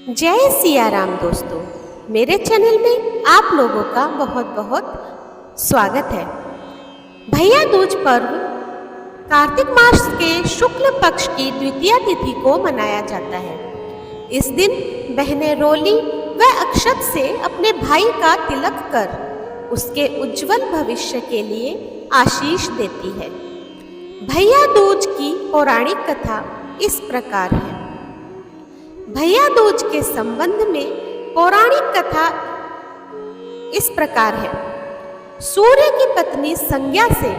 जय सिया राम दोस्तों, मेरे चैनल में आप लोगों का बहुत बहुत स्वागत है। भैया दूज पर्व कार्तिक मास के शुक्ल पक्ष की द्वितीया तिथि को मनाया जाता है। इस दिन बहनें रोली व अक्षत से अपने भाई का तिलक कर उसके उज्जवल भविष्य के लिए आशीष देती है। भैया दूज की पौराणिक कथा इस प्रकार है। भैया दूज के संबंध में पौराणिक कथा इस प्रकार है। सूर्य की पत्नी संज्ञा से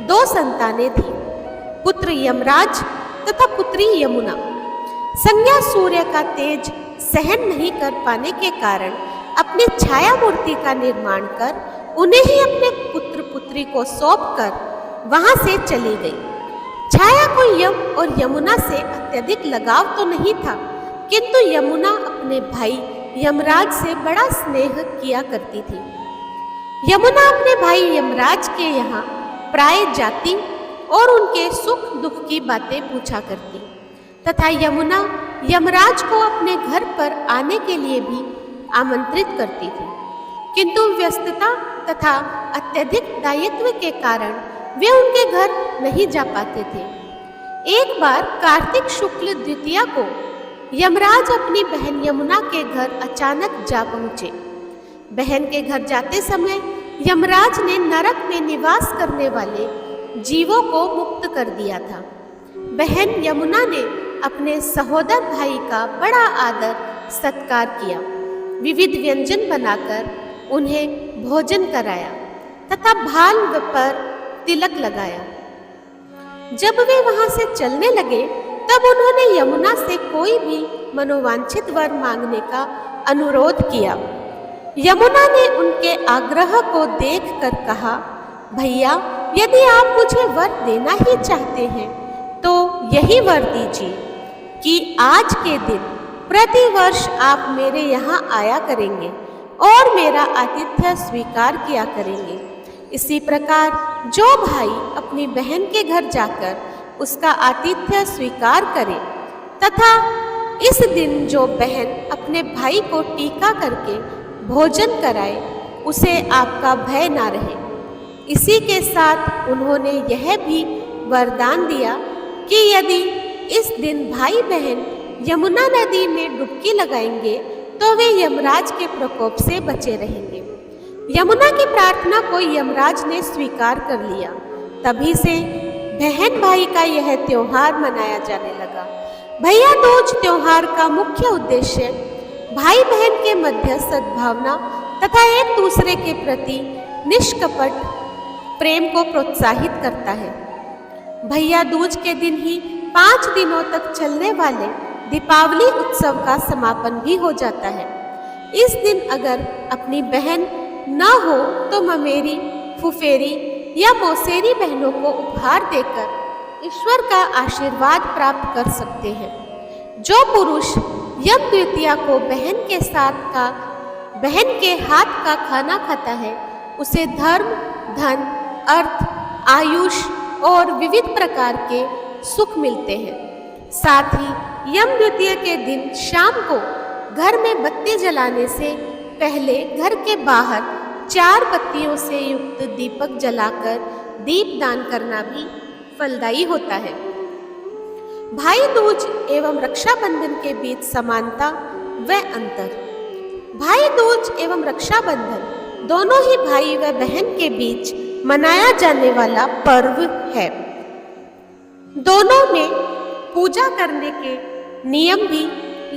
2 संतानें थीं, पुत्र यमराज तथा पुत्री यमुना। संज्ञा सूर्य का तेज सहन नहीं कर पाने के कारण अपनी छाया मूर्ति का निर्माण कर उन्हें ही अपने पुत्र पुत्री को सौंपकर वहां से चली गई। छाया को यम और यमुना से अत्यधिक लगाव तो नहीं था, किंतु यमुना अपने भाई यमराज से बड़ा स्नेह किया करती थी। यमुना अपने भाई यमराज के यहाँ प्राय जाती और उनके सुख दुख की बातें पूछा करती तथा यमुना यमराज को अपने घर पर आने के लिए भी आमंत्रित करती थी, किंतु व्यस्तता तथा अत्यधिक दायित्व के कारण वे उनके घर नहीं जा पाते थे। एक बार कार्तिक शुक्ल द्वितीया को यमराज अपनी बहन यमुना के घर अचानक जा पहुंचे। बहन के घर जाते समय यमराज ने नरक में निवास करने वाले जीवों को मुक्त कर दिया था। बहन यमुना ने अपने सहोदर भाई का बड़ा आदर सत्कार किया, विविध व्यंजन बनाकर उन्हें भोजन कराया तथा भाल पर तिलक लगाया। जब वे वहां से चलने लगे तब उन्होंने यमुना से कोई भी मनोवांछित वर मांगने का अनुरोध किया। यमुना ने उनके आग्रह को देखकर कहा, भैया यदि आप मुझे वर देना ही चाहते हैं तो यही वर दीजिए कि आज के दिन प्रतिवर्ष आप मेरे यहाँ आया करेंगे और मेरा आतिथ्य स्वीकार किया करेंगे। इसी प्रकार जो भाई अपनी बहन के घर जाकर उसका आतिथ्य स्वीकार करे तथा इस दिन जो बहन अपने भाई को टीका करके भोजन कराए, उसे आपका भय ना रहे। इसी के साथ उन्होंने यह भी वरदान दिया कि यदि इस दिन भाई बहन यमुना नदी में डुबकी लगाएंगे तो वे यमराज के प्रकोप से बचे रहेंगे। यमुना की प्रार्थना को यमराज ने स्वीकार कर लिया। तभी से बहन भाई का यह त्योहार मनाया जाने लगा। भैया दूज त्योहार का मुख्य उद्देश्य भाई बहन के मध्य सद्भावना तथा एक दूसरे के प्रति निष्कपट प्रेम को प्रोत्साहित करता है। भैया दूज के दिन ही 5 दिनों तक चलने वाले दीपावली उत्सव का समापन भी हो जाता है। इस दिन अगर अपनी बहन न हो तो ममेरी, फुफेरी या मौसेरी बहनों को उपहार देकर ईश्वर का आशीर्वाद प्राप्त कर सकते हैं। जो पुरुष यम द्वितीया को बहन के हाथ का खाना खाता है, उसे धर्म, धन, अर्थ, आयुष और विविध प्रकार के सुख मिलते हैं। साथ ही यम द्वितीया के दिन शाम को घर में बत्ती जलाने से पहले घर के बाहर 4 बत्तियों से युक्त दीपक जलाकर दीपदान करना भी फलदायी होता है। भाई दूज एवं रक्षाबंधन के बीच समानता व अंतर। भाई दूज एवं रक्षाबंधन दोनों ही भाई व बहन के बीच मनाया जाने वाला पर्व है। दोनों में पूजा करने के नियम भी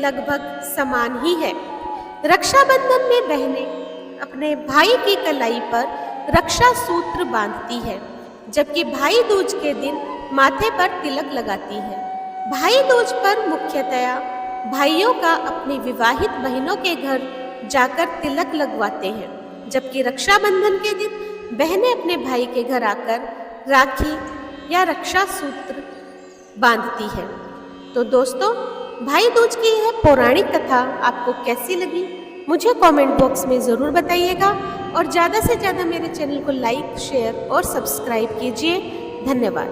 लगभग समान ही है। रक्षाबंधन में बहनें अपने भाई की कलाई पर रक्षा सूत्र बांधती है, जबकि भाई दूज के दिन माथे पर तिलक लगाती है। भाई दूज पर मुख्यतया भाइयों का अपनी विवाहित बहनों के घर जाकर तिलक लगवाते हैं, जबकि रक्षाबंधन के दिन बहनें अपने भाई के घर आकर राखी या रक्षा सूत्र बांधती है। तो दोस्तों, भाई दूज की यह पौराणिक कथा आपको कैसी लगी मुझे कमेंट बॉक्स में ज़रूर बताइएगा और ज़्यादा से ज़्यादा मेरे चैनल को लाइक, शेयर और सब्सक्राइब कीजिए। धन्यवाद।